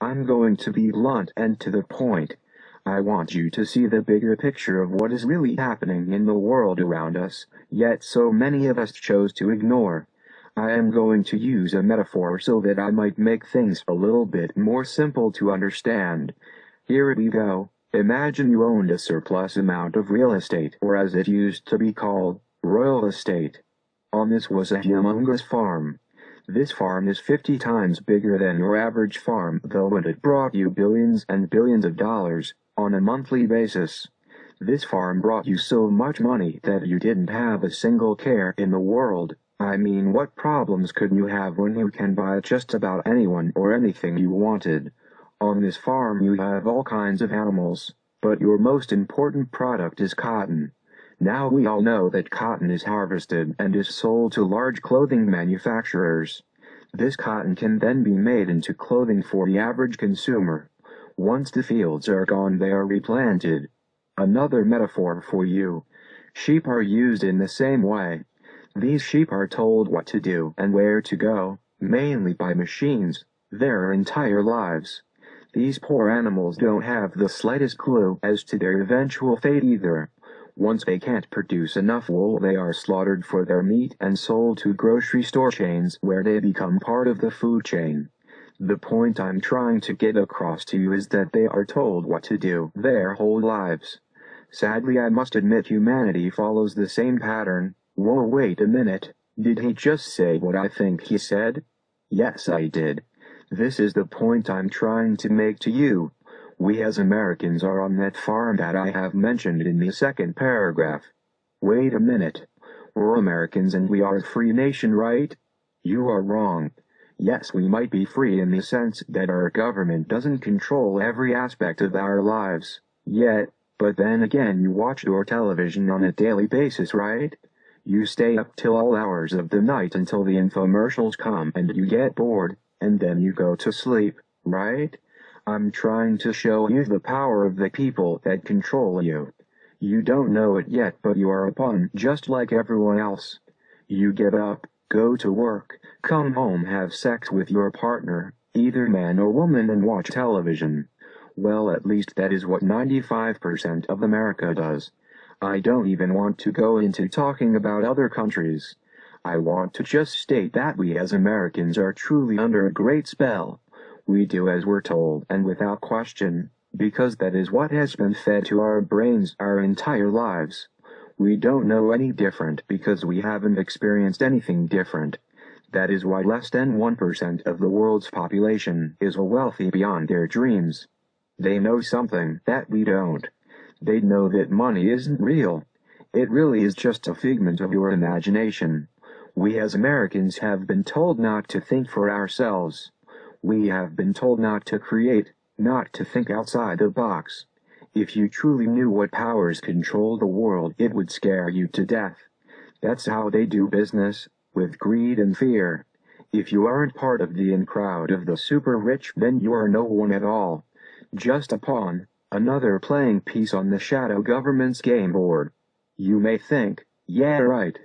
I'm going to be blunt and to the point. I want you to see the bigger picture of what is really happening in the world around us, yet so many of us chose to ignore. I am going to use a metaphor so that I might make things a little bit more simple to understand. Here we go. Imagine you owned a surplus amount of real estate, or as it used to be called, royal estate. On this was a humongous farm. This farm is 50 times bigger than your average farm, though, and it brought you billions and billions of dollars on a monthly basis. This farm brought you so much money that you didn't have a single care in the world. I mean, what problems could you have when you can buy just about anyone or anything you wanted? On this farm you have all kinds of animals, but your most important product is cotton. Now we all know that cotton is harvested and is sold to large clothing manufacturers. This cotton can then be made into clothing for the average consumer. Once the fields are gone, they are replanted. Another metaphor for you. Sheep are used in the same way. These sheep are told what to do and where to go, mainly by machines, their entire lives. These poor animals don't have the slightest clue as to their eventual fate either. Once they can't produce enough wool, they are slaughtered for their meat and sold to grocery store chains where they become part of the food chain. The point I'm trying to get across to you is that they are told what to do their whole lives. Sadly, I must admit humanity follows the same pattern. Whoa, wait a minute. Did he just say what I think he said? Yes, I did. This is the point I'm trying to make to you. We as Americans are on that farm that I have mentioned in the second paragraph. Wait a minute. We're Americans and we are a free nation, right? You are wrong. Yes, we might be free in the sense that our government doesn't control every aspect of our lives, yet, but then again you watch your television on a daily basis, right? You stay up till all hours of the night until the infomercials come and you get bored, and then you go to sleep, right? I'm trying to show you the power of the people that control you. You don't know it yet, but you are a pawn just like everyone else. You get up, go to work, come home, have sex with your partner, either man or woman, and watch television. Well, at least that is what 95% of America does. I don't even want to go into talking about other countries. I want to just state that we as Americans are truly under a great spell. We do as we're told and without question, because that is what has been fed to our brains our entire lives. We don't know any different because we haven't experienced anything different. That is why less than 1% of the world's population is wealthy beyond their dreams. They know something that we don't. They know that money isn't real. It really is just a figment of your imagination. We as Americans have been told not to think for ourselves. We have been told not to create, not to think outside the box. If you truly knew what powers control the world, it would scare you to death. That's how they do business, with greed and fear. If you aren't part of the in crowd of the super rich, then you are no one at all. Just a pawn, another playing piece on the shadow government's game board. You may think, yeah, right.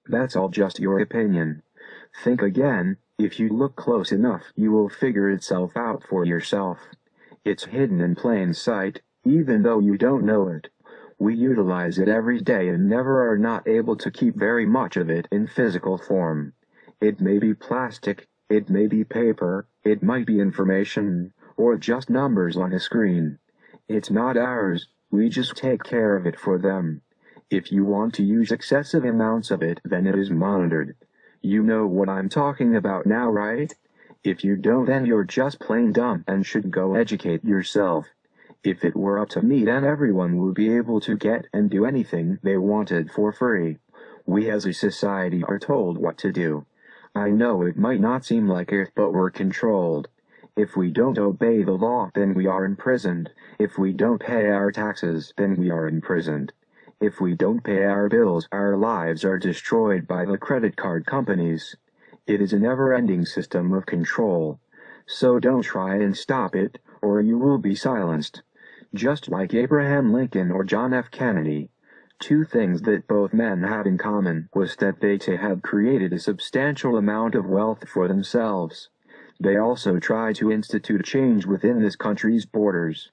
That's all just your opinion. Think again. If you look close enough, you will figure itself out for yourself. It's hidden in plain sight, even though you don't know it. We utilize it every day and never are not able to keep very much of it in physical form. It may be plastic, it may be paper, it might be information, or just numbers on a screen. It's not ours, we just take care of it for them. If you want to use excessive amounts of it, then it is monitored. You know what I'm talking about now, right? If you don't, then you're just plain dumb and should go educate yourself. If it were up to me, then everyone would be able to get and do anything they wanted for free. We as a society are told what to do. I know it might not seem like it, but we're controlled. If we don't obey the law, then we are imprisoned. If we don't pay our taxes, then we are imprisoned. If we don't pay our bills, our lives are destroyed by the credit card companies. It is a never-ending system of control. So don't try and stop it, or you will be silenced. Just like Abraham Lincoln or John F. Kennedy. Two things that both men had in common was that they too had created a substantial amount of wealth for themselves. They also try to institute change within this country's borders.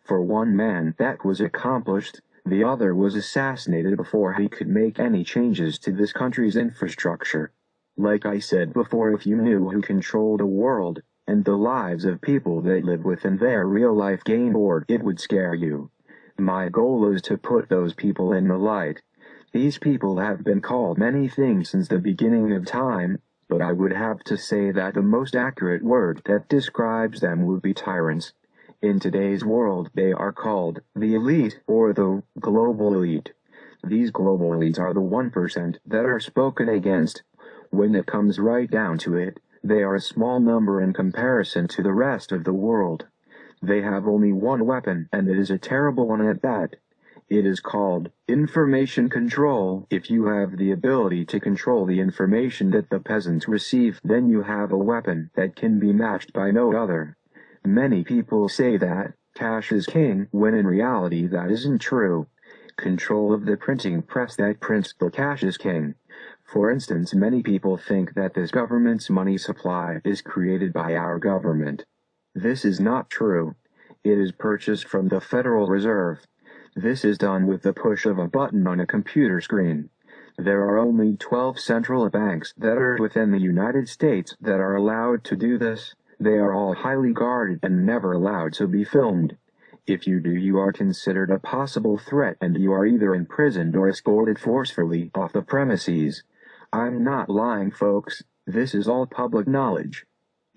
For one man that was accomplished, the other was assassinated before he could make any changes to this country's infrastructure. Like I said before, if you knew who controlled the world, and the lives of people that live within their real-life game board, it would scare you. My goal is to put those people in the light. These people have been called many things since the beginning of time, but I would have to say that the most accurate word that describes them would be tyrants. In today's world, they are called the elite or the global elite. These global elites are the 1% that are spoken against. When it comes right down to it, they are a small number in comparison to the rest of the world. They have only one weapon, and it is a terrible one at that. It is called information control. If you have the ability to control the information that the peasants receive, then you have a weapon that can be matched by no other. Many people say that cash is king, when in reality that isn't true. Control of the printing press that prints the cash is king. For instance, many people think that this government's money supply is created by our government. This is not true. It is purchased from the Federal Reserve. This is done with the push of a button on a computer screen. There are only 12 central banks that are within the United States that are allowed to do this. They are all highly guarded and never allowed to be filmed. If you do, you are considered a possible threat and you are either imprisoned or escorted forcefully off the premises. I'm not lying, folks. This is all public knowledge.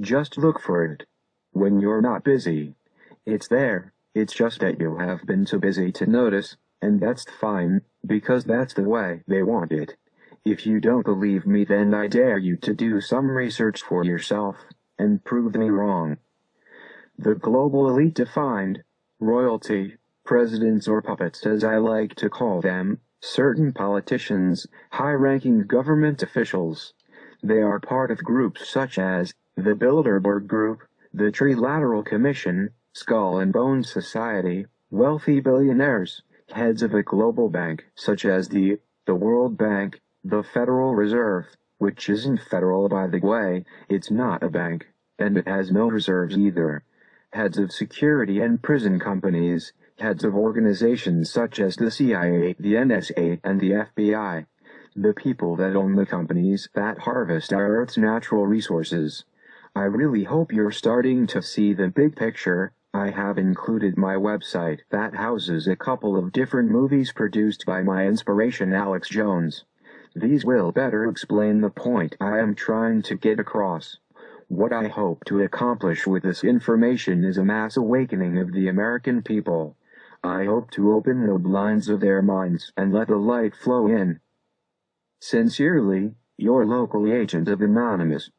Just look for it. When you're not busy. It's there. It's just that you have been too busy to notice, and that's fine, because that's the way they want it. If you don't believe me, then I dare you to do some research for yourself, and prove me wrong. The global elite defined royalty, presidents or puppets as I like to call them, certain politicians, high-ranking government officials. They are part of groups such as the Bilderberg Group, the Trilateral Commission, Skull and Bones Society, wealthy billionaires, heads of a global bank such as the World Bank, the Federal Reserve, which isn't federal by the way, it's not a bank, and it has no reserves either. Heads of security and prison companies, heads of organizations such as the CIA, the NSA, and the FBI. The people that own the companies that harvest our Earth's natural resources. I really hope you're starting to see the big picture. I have included my website that houses a couple of different movies produced by my inspiration Alex Jones. These will better explain the point I am trying to get across. What I hope to accomplish with this information is a mass awakening of the American people. I hope to open the blinds of their minds and let the light flow in. Sincerely, your local agent of Anonymous.